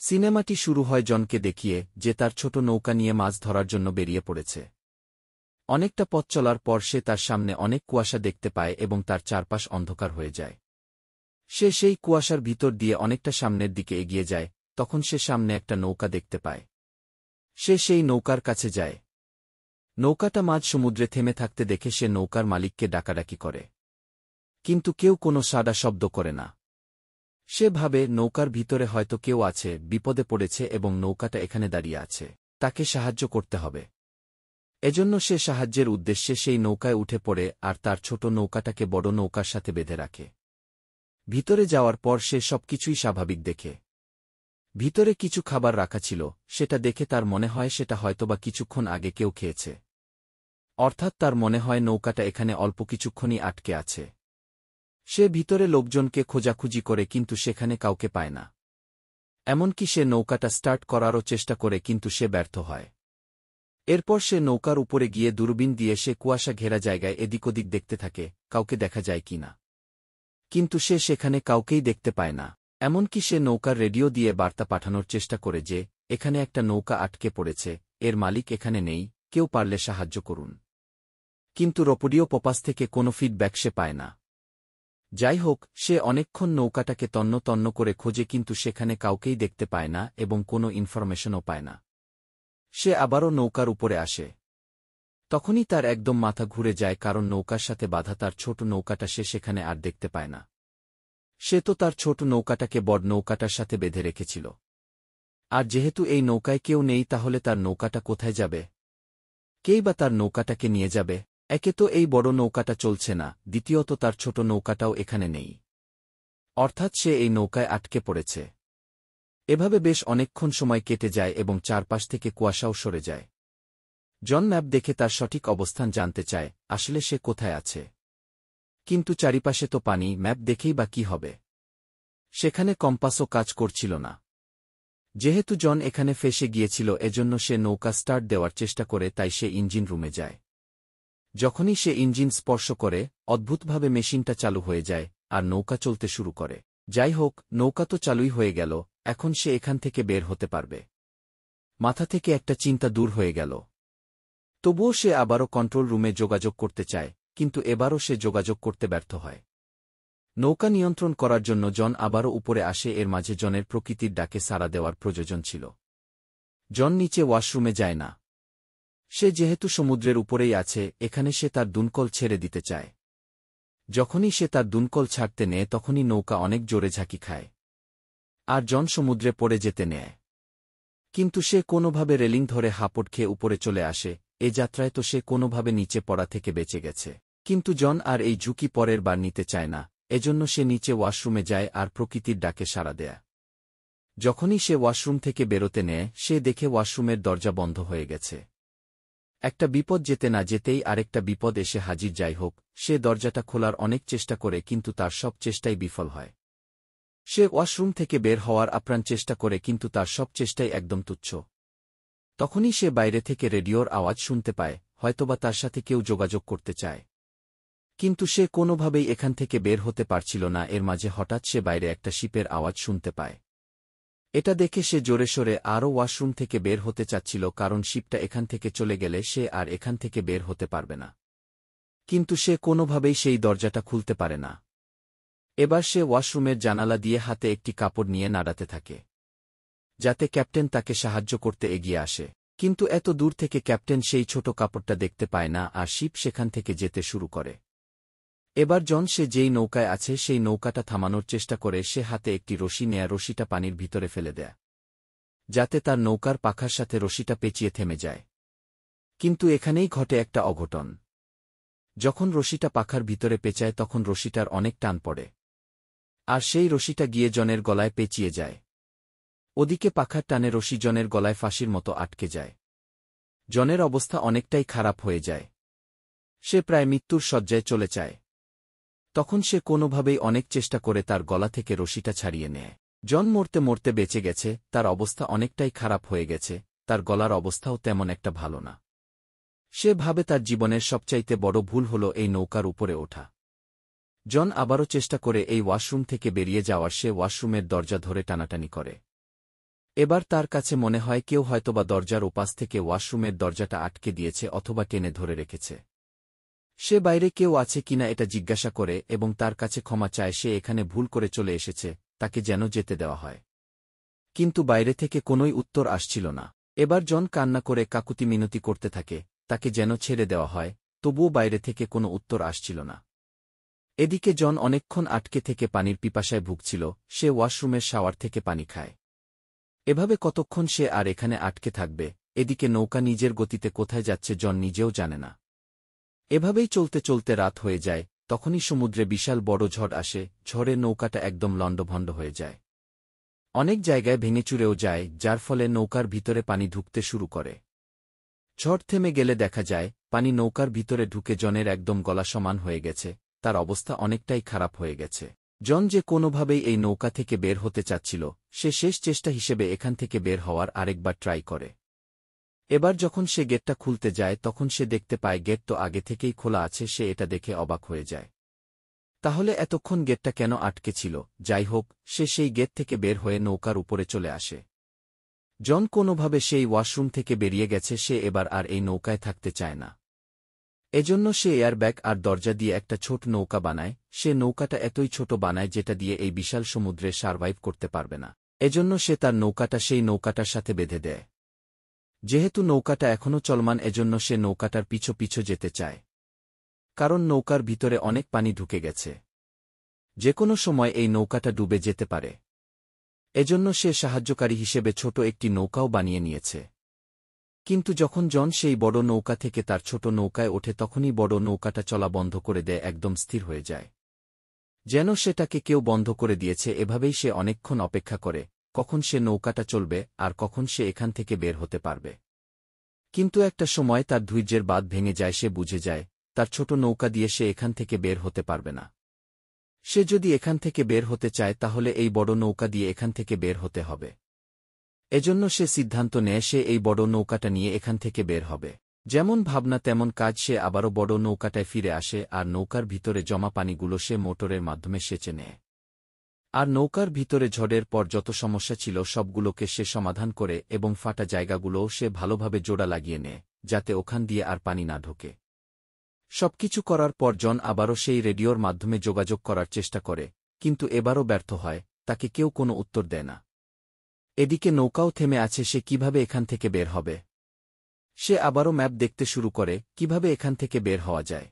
সিনেমাটি শুরু হয় জনকে দেখিয়ে যে তার ছোট নৌকা নিয়ে মাছ ধরার জন্য বেরিয়ে পড়েছে। অনেকটা পথ চলার পর সে তার সামনে অনেক কুয়াশা দেখতে পায় এবং তার চারপাশ অন্ধকার হয়ে যায়। সে সেই কুয়াশার ভিতর দিয়ে অনেকটা সামনের দিকে এগিয়ে যায়, তখন সে সামনে একটা নৌকা দেখতে পায়। সে সেই নৌকার কাছে যায়। নৌকাটা মাঝ সমুদ্রে থেমে থাকতে দেখে সে নৌকার মালিককে ডাকাডাকি করে, কিন্তু কেউ কোনো সাড়া শব্দ করে না। সে ভাবে নৌকার ভিতরে হয়তো কেউ আছে, বিপদে পড়েছে এবং নৌকাটা এখানে দাঁড়িয়ে আছে, তাকে সাহায্য করতে হবে। এজন্য সে সাহায্যের উদ্দেশ্যে সেই নৌকায় উঠে পড়ে আর তার ছোট নৌকাটাকে বড় নৌকার সাথে বেঁধে রাখে। ভিতরে যাওয়ার পর সে সবকিছুই স্বাভাবিক দেখে। ভিতরে কিছু খাবার রাখা ছিল, সেটা দেখে তার মনে হয় সেটা হয়তোবা কিছুক্ষণ আগে কেউ খেয়েছে। অর্থাৎ তার মনে হয় নৌকাটা এখানে অল্প কিছুক্ষণই আটকে আছে। সে ভিতরে লোকজনকে খোঁজাখুঁজি করে কিন্তু সেখানে কাউকে পায় না। এমনকি সে নৌকাটা স্টার্ট করারও চেষ্টা করে কিন্তু সে ব্যর্থ হয়। এরপর সে নৌকার উপরে গিয়ে দূরবীন দিয়ে সে কুয়াশা ঘেরা জায়গায় এদিক ওদিক দেখতে থাকে কাউকে দেখা যায় কিনা, কিন্তু সে সেখানে কাউকেই দেখতে পায় না। এমনকি সে নৌকার রেডিও দিয়ে বার্তা পাঠানোর চেষ্টা করে যে এখানে একটা নৌকা আটকে পড়েছে, এর মালিক এখানে নেই, কেউ পারলে সাহায্য করুন। কিন্তু রেডিও পপাস থেকে কোনো ফিডব্যাক সে পায় না। যাই হোক, সে অনেকক্ষণ নৌকাটাকে তন্ন তন্ন করে খোঁজে কিন্তু সেখানে কাউকেই দেখতে পায় না এবং কোনো ইনফরমেশনও পায় না। সে আবারও নৌকার উপরে আসে। তখনই তার একদম মাথা ঘুরে যায়, কারণ নৌকার সাথে বাঁধা তার ছোট নৌকাটা সে সেখানে আর দেখতে পায় না। সে তো তার ছোট নৌকাটাকে বড় নৌকাটার সাথে বেঁধে রেখেছিল। আর যেহেতু এই নৌকায় কেউ নেই, তাহলে তার নৌকাটা কোথায় যাবে? কেই বা তার নৌকাটাকে নিয়ে যাবে? একে তো এই বড় নৌকাটা চলছে না, দ্বিতীয়ত তার ছোট নৌকাটাও এখানে নেই। অর্থাৎ সে এই নৌকায় আটকে পড়েছে। এভাবে বেশ অনেকক্ষণ সময় কেটে যায় এবং চারপাশ থেকে কুয়াশাও সরে যায়। জন ম্যাপ দেখে তার সঠিক অবস্থান জানতে চায়, আসলে সে কোথায় আছে। কিন্তু চারিপাশে তো পানি, ম্যাপ দেখেই বা কি হবে? সেখানে কম্পাসও কাজ করছিল না। যেহেতু জন এখানে ফেঁসে গিয়েছিল, এজন্য সে নৌকা স্টার্ট দেওয়ার চেষ্টা করে, তাই সে ইঞ্জিন রুমে যায়। যখনই সে ইঞ্জিন স্পর্শ করে, অদ্ভুতভাবে মেশিনটা চালু হয়ে যায় আর নৌকা চলতে শুরু করে। যাই হোক, নৌকা তো চালুই হয়ে গেল, এখন সে এখান থেকে বের হতে পারবে। মাথা থেকে একটা চিন্তা দূর হয়ে গেল। তবুও সে আবারও কন্ট্রোল রুমে যোগাযোগ করতে চায়, কিন্তু এবারও সে যোগাযোগ করতে ব্যর্থ হয়। নৌকা নিয়ন্ত্রণ করার জন্য জন আবারও উপরে আসে, এর মাঝে জনের প্রকৃতির ডাকে সাড়া দেওয়ার প্রয়োজন ছিল। জন নিচে ওয়াশরুমে যায় না। সে যেহেতু সমুদ্রের উপরেই আছে, এখানে সে তার দুনকল ছেড়ে দিতে চায়। যখনই সে তার দুনকল ছাড়তে নেয়, তখনই নৌকা অনেক জোরে ঝাঁকি খায় আর জন সমুদ্রে পড়ে যেতে নেয়। কিন্তু সে কোনোভাবে রেলিং ধরে হাঁপড় খেয়ে উপরে চলে আসে। এ যাত্রায় তো সে কোনোভাবে নিচে পড়া থেকে বেঁচে গেছে। কিন্তু জন আর এই ঝুঁকি পরের বার নিতে চায় না, এজন্য সে নিচে ওয়াশরুমে যায় আর প্রকৃতির ডাকে সাড়া দেয়। যখনই সে ওয়াশরুম থেকে বেরোতে নেয়, সে দেখে ওয়াশরুমের দরজা বন্ধ হয়ে গেছে। একটা বিপদ যেতে না যেতেই আরেকটা বিপদ এসে হাজির। যাই হোক, সে দরজাটা খোলার অনেক চেষ্টা করে কিন্তু তার সব চেষ্টাই বিফল হয়। সে ওয়াশরুম থেকে বের হওয়ার আপ্রাণ চেষ্টা করে কিন্তু তার সব চেষ্টাই একদম তুচ্ছ। তখনই সে বাইরে থেকে রেডিওর আওয়াজ শুনতে পায়, হয়তোবা তার সাথে কেউ যোগাযোগ করতে চায়। কিন্তু সে কোনোভাবেই এখান থেকে বের হতে পারছিল না। এর মাঝে হঠাৎ সে বাইরে একটা শিপের আওয়াজ শুনতে পায়। এটা দেখে সে জোরে সোরে আরও ওয়াশরুম থেকে বের হতে চাচ্ছিল, কারণ শিপটা এখান থেকে চলে গেলে সে আর এখান থেকে বের হতে পারবে না। কিন্তু সে কোনোভাবেই সেই দরজাটা খুলতে পারে না। এবার সে ওয়াশরুমের জানালা দিয়ে হাতে একটি কাপড় নিয়ে নাড়াতে থাকে, যাতে ক্যাপ্টেন তাকে সাহায্য করতে এগিয়ে আসে। কিন্তু এত দূর থেকে ক্যাপ্টেন সেই ছোট কাপড়টা দেখতে পায় না আর শিপ সেখান থেকে যেতে শুরু করে। এবার জন সে যেই নৌকায় আছে সেই নৌকাটা থামানোর চেষ্টা করে। সে হাতে একটি রশি নেয়া, রশিটা পানির ভিতরে ফেলে দেয়, যাতে তার নৌকার পাখার সাথে রশিটা পেঁচিয়ে থেমে যায়। কিন্তু এখানেই ঘটে একটা অঘটন। যখন রশিটা পাখার ভিতরে পেঁচায়, তখন রশিটার অনেক টান পড়ে আর সেই রশিটা গিয়ে জনের গলায় পেঁচিয়ে যায়। ওদিকে পাখার টানে রশি জনের গলায় ফাঁসির মতো আটকে যায়। জনের অবস্থা অনেকটাই খারাপ হয়ে যায়। সে প্রায় মৃত্যুর শয্যায় চলে যায়। তখন সে কোনোভাবেই অনেক চেষ্টা করে তার গলা থেকে রশিটা ছাড়িয়ে নেয়। জন মরতে মরতে বেঁচে গেছে, তার অবস্থা অনেকটাই খারাপ হয়ে গেছে, তার গলার অবস্থাও তেমন একটা ভালো না। সে ভাবে তার জীবনের সবচাইতে বড় ভুল হল এই নৌকার উপরে ওঠা। জন আবারও চেষ্টা করে এই ওয়াশরুম থেকে বেরিয়ে যাওয়ার। সে ওয়াশরুমের দরজা ধরে টানাটানি করে, এবার তার কাছে মনে হয় কেউ হয়তোবা দরজার ওপাশ থেকে ওয়াশরুমের দরজাটা আটকে দিয়েছে অথবা টেনে ধরে রেখেছে। সে বাইরে কেউ আছে কিনা এটা জিজ্ঞাসা করে এবং তার কাছে ক্ষমা চায় সে এখানে ভুল করে চলে এসেছে, তাকে যেন যেতে দেওয়া হয়। কিন্তু বাইরে থেকে কোনোই উত্তর আসছিল না। এবার জন কান্না করে কাকুতি মিনতি করতে থাকে, তাকে যেন ছেড়ে দেওয়া হয়, তবুও বাইরে থেকে কোনো উত্তর আসছিল না। এদিকে জন অনেকক্ষণ আটকে থেকে পানির পিপাসায় ভুগছিল, সে ওয়াশরুমের শাওয়ার থেকে পানি খায়। এভাবে কতক্ষণ সে আর এখানে আটকে থাকবে? এদিকে নৌকা নিজের গতিতে কোথায় যাচ্ছে জন নিজেও জানে না। এভাবেই চলতে চলতে রাত হয়ে যায়, তখনই সমুদ্রে বিশাল বড় ঝড় আসে, ঝড়ে নৌকাটা একদম লণ্ডভণ্ড হয়ে যায়। অনেক জায়গায় ভেঙেচুরেও যায়, যার ফলে নৌকার ভিতরে পানি ঢুকতে শুরু করে। ঝড় থেমে গেলে দেখা যায়, পানি নৌকার ভিতরে ঢুকে জনের একদম গলা সমান হয়ে গেছে, তার অবস্থা অনেকটাই খারাপ হয়ে গেছে। জন যে কোনোভাবেই এই নৌকা থেকে বের হতে চাচ্ছিল, সে শেষ চেষ্টা হিসেবে এখান থেকে বের হওয়ার আরেকবার ট্রাই করে। এবার যখন সে গেটটা খুলতে যায় তখন সে দেখতে পায় গেট তো আগে থেকেই খোলা আছে, সে এটা দেখে অবাক হয়ে যায়। তাহলে এতক্ষণ গেটটা কেন আটকে ছিল? যাই হোক, সে সেই গেট থেকে বের হয়ে নৌকার উপরে চলে আসে। জন কোনোভাবে সেই ওয়াশরুম থেকে বেরিয়ে গেছে, সে এবার আর এই নৌকায় থাকতে চায় না। এজন্য সে এয়ারব্যাগ আর দরজা দিয়ে একটা ছোট নৌকা বানায়, সে নৌকাটা এতই ছোট বানায় যেটা দিয়ে এই বিশাল সমুদ্রে সারভাইভ করতে পারবে না। এজন্য সে তার নৌকাটা সেই নৌকাটার সাথে বেঁধে দেয়। যেহেতু নৌকাটা এখনও চলমান এজন্য সে নৌকাটার পিছু পিছু যেতে চায়, কারণ নৌকার ভিতরে অনেক পানি ঢুকে গেছে। যে কোনো সময় এই নৌকাটা ডুবে যেতে পারে। এজন্য সে সাহায্যকারী হিসেবে ছোট একটি নৌকাও বানিয়ে নিয়েছে। কিন্তু যখন জন সেই বড় নৌকা থেকে তার ছোট নৌকায় ওঠে তখনই বড় নৌকাটা চলা বন্ধ করে দেয়, একদম স্থির হয়ে যায়, যেন সেটাকে কেউ বন্ধ করে দিয়েছে। এভাবেই সে অনেকক্ষণ অপেক্ষা করে, কখন সে নৌকাটা চলবে আর কখন সে এখান থেকে বের হতে পারবে। কিন্তু একটা সময় তার ধৈর্যের বাঁধ ভেঙে যায়, সে বুঝে যায় তার ছোট নৌকা দিয়ে সে এখান থেকে বের হতে পারবে না। সে যদি এখান থেকে বের হতে চায় তাহলে এই বড় নৌকা দিয়ে এখান থেকে বের হতে হবে। এজন্য সে সিদ্ধান্ত নেয় সে এই বড় নৌকাটা নিয়ে এখান থেকে বের হবে। যেমন ভাবনা তেমন কাজ, সে আবারও বড় নৌকাটায় ফিরে আসে আর নৌকার ভিতরে জমা পানিগুলো সে মোটরের মাধ্যমে সেচে নেয়। আর নৌকার ভিতরে ঝড়ের পর যত সমস্যা ছিল সবগুলোকে সে সমাধান করে এবং ফাটা জায়গাগুলোও সে ভালোভাবে জোড়া লাগিয়ে নেয়, যাতে ওখান দিয়ে আর পানি না ঢোকে। সবকিছু করার পর জন আবারও সেই রেডিওর মাধ্যমে যোগাযোগ করার চেষ্টা করে, কিন্তু এবারও ব্যর্থ হয়, তাকে কেউ কোনো উত্তর দেয় না। এদিকে নৌকাও থেমে আছে, সে কিভাবে এখান থেকে বের হবে? সে আবারও ম্যাপ দেখতে শুরু করে, কিভাবে এখান থেকে বের হওয়া যায়।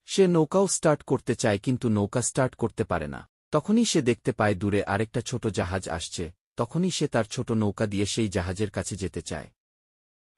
সে নৌকাও স্টার্ট করতে চায় কিন্তু নৌকা স্টার্ট করতে পারে না। তখনই সে দেখতে পায় দূরে আরেকটা ছোট জাহাজ আসছে, তখনই সে তার ছোট নৌকা দিয়ে সেই জাহাজের কাছে যেতে চায়।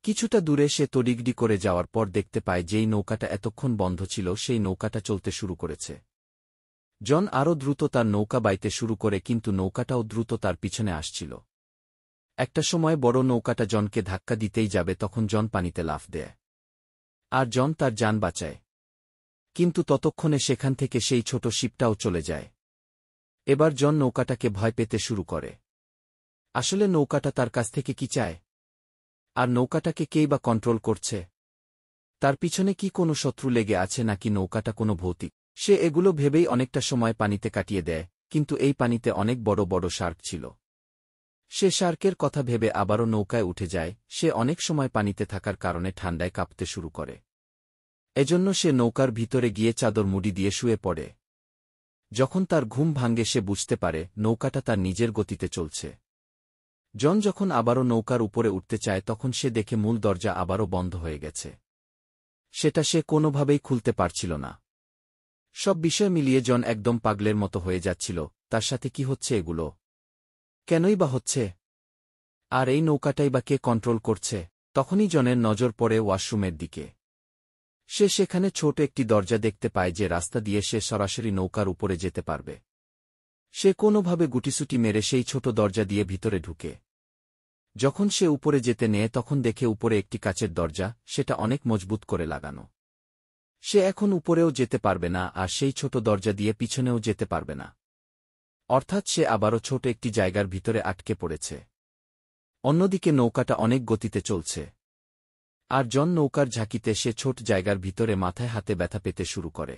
কিছুটা দূরে সে তড়িগড়ি করে যাওয়ার পর দেখতে পায় যেই নৌকাটা এতক্ষণ বন্ধ ছিল সেই নৌকাটা চলতে শুরু করেছে। জন আরও দ্রুত তার নৌকা বাইতে শুরু করে, কিন্তু নৌকাটাও দ্রুত তার পিছনে আসছিল। একটা সময় বড় নৌকাটা জনকে ধাক্কা দিতেই যাবে, তখন জন পানিতে লাফ দেয় আর জন তার জান বাঁচায়। কিন্তু ততক্ষণে সেখান থেকে সেই ছোট শিপটাও চলে যায়। এবার জন নৌকাটাকে ভয় পেতে শুরু করে। আসলে নৌকাটা তার কাছ থেকে কি চায়? আর নৌকাটাকে কেই বা কন্ট্রোল করছে? তার পিছনে কি কোনো শত্রু লেগে আছে নাকি নৌকাটা কোনো ভৌতিক? সে এগুলো ভেবেই অনেকটা সময় পানিতে কাটিয়ে দেয়, কিন্তু এই পানিতে অনেক বড় বড় শার্ক ছিল। সে শার্কের কথা ভেবে আবারও নৌকায় উঠে যায়। সে অনেক সময় পানিতে থাকার কারণে ঠান্ডায় কাঁপতে শুরু করে। এজন্য সে নৌকার ভিতরে গিয়ে চাদর মুড়ি দিয়ে শুয়ে পড়ে। যখন তার ঘুম ভাঙে সে বুঝতে পারে নৌকাটা তার নিজের গতিতে চলছে। জন যখন আবারও নৌকার উপরে উঠতে চায় তখন সে দেখে মূল দরজা আবারও বন্ধ হয়ে গেছে। সেটা সে কোনোভাবেই খুলতে পারছিল না। সব বিষয় মিলিয়ে জন একদম পাগলের মতো হয়ে যাচ্ছিল, তার সাথে কি হচ্ছে এগুলো? কেনই বা হচ্ছে? আর এই নৌকাটাই বা কে কন্ট্রোল করছে? তখনই জনের নজর পড়ে ওয়াশরুমের দিকে। সে সেখানে ছোট একটি দরজা দেখতে পায় যে রাস্তা দিয়ে সে সরাসরি নৌকার উপরে যেতে পারবে। সে কোনোভাবে গুটিসুটি মেরে সেই ছোট দরজা দিয়ে ভিতরে ঢুকে। যখন সে উপরে যেতে নেয় তখন দেখে উপরে একটি কাচের দরজা, সেটা অনেক মজবুত করে লাগানো। সে এখন উপরেও যেতে পারবে না আর সেই ছোট দরজা দিয়ে পিছনেও যেতে পারবে না। অর্থাৎ সে আবারও ছোট একটি জায়গার ভিতরে আটকে পড়েছে। অন্যদিকে নৌকাটা অনেক গতিতে চলছে। আর জন নৌকার ঝাঁকিতে সে ছোট জায়গার ভিতরে মাথায় হাতে ব্যথা পেতে শুরু করে।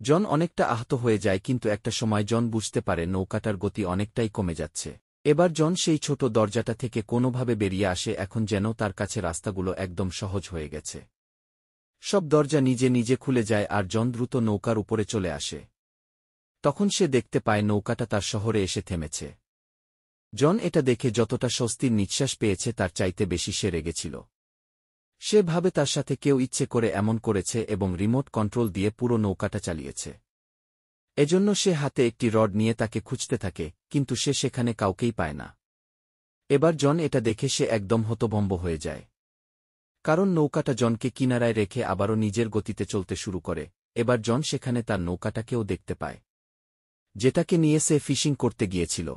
জন অনেকটা আহত হয়ে যায়, কিন্তু একটা সময় জন বুঝতে পারে নৌকাটার গতি অনেকটাই কমে যাচ্ছে। এবার জন সেই ছোট দরজাটা থেকে কোনোভাবে বেরিয়ে আসে, এখন যেন তার কাছে রাস্তাগুলো একদম সহজ হয়ে গেছে। সব দরজা নিজে নিজে খুলে যায় আর জন দ্রুত নৌকার উপরে চলে আসে। তখন সে দেখতে পায় নৌকাটা তার শহরে এসে থেমেছে। জন এটা দেখে যতটা স্বস্তির নিঃশ্বাস পেয়েছে তার চাইতে বেশি সে রেগেছিল। সে ভাবে তার সাথে কেউ ইচ্ছে করে এমন করেছে এবং রিমোট কন্ট্রোল দিয়ে পুরো নৌকাটা চালিয়েছে। এজন্য সে হাতে একটি রড নিয়ে তাকে খুঁজতে থাকে, কিন্তু সে সেখানে কাউকেই পায় না। এবার জন এটা দেখে সে একদম হতভম্ব হয়ে যায়। কারণ নৌকাটা জনকে কিনারায় রেখে আবারও নিজের গতিতে চলতে শুরু করে। এবার জন সেখানে তার নৌকাটাকেও দেখতে পায়, যেটাকে নিয়ে সে ফিশিং করতে গিয়েছিল।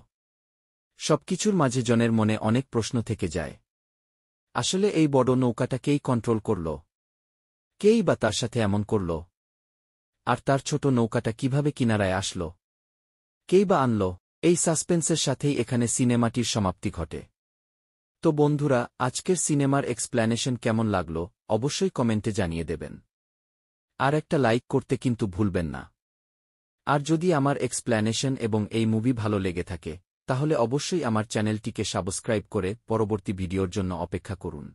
সবকিছুর মাঝে জনের মনে অনেক প্রশ্ন থেকে যায়। আসলে এই বড় নৌকাটা কেই কন্ট্রোল করল? কেই বা তার সাথে এমন করল? আর তার ছোট নৌকাটা কিভাবে কিনারায় আসল? কেই বা আনল? এই সাসপেন্সের সাথেই এখানে সিনেমাটির সমাপ্তি ঘটে। তো বন্ধুরা, আজকের সিনেমার এক্সপ্ল্যানেশন কেমন লাগলো অবশ্যই কমেন্টে জানিয়ে দেবেন। আর একটা লাইক করতে কিন্তু ভুলবেন না। আর যদি আমার এক্সপ্ল্যানেশন এবং এই মুভি ভালো লেগে থাকে, তাহলে অবশ্যই আমার চ্যানেলটিকে সাবস্ক্রাইব করে পরবর্তী ভিডিওর জন্য অপেক্ষা করুন।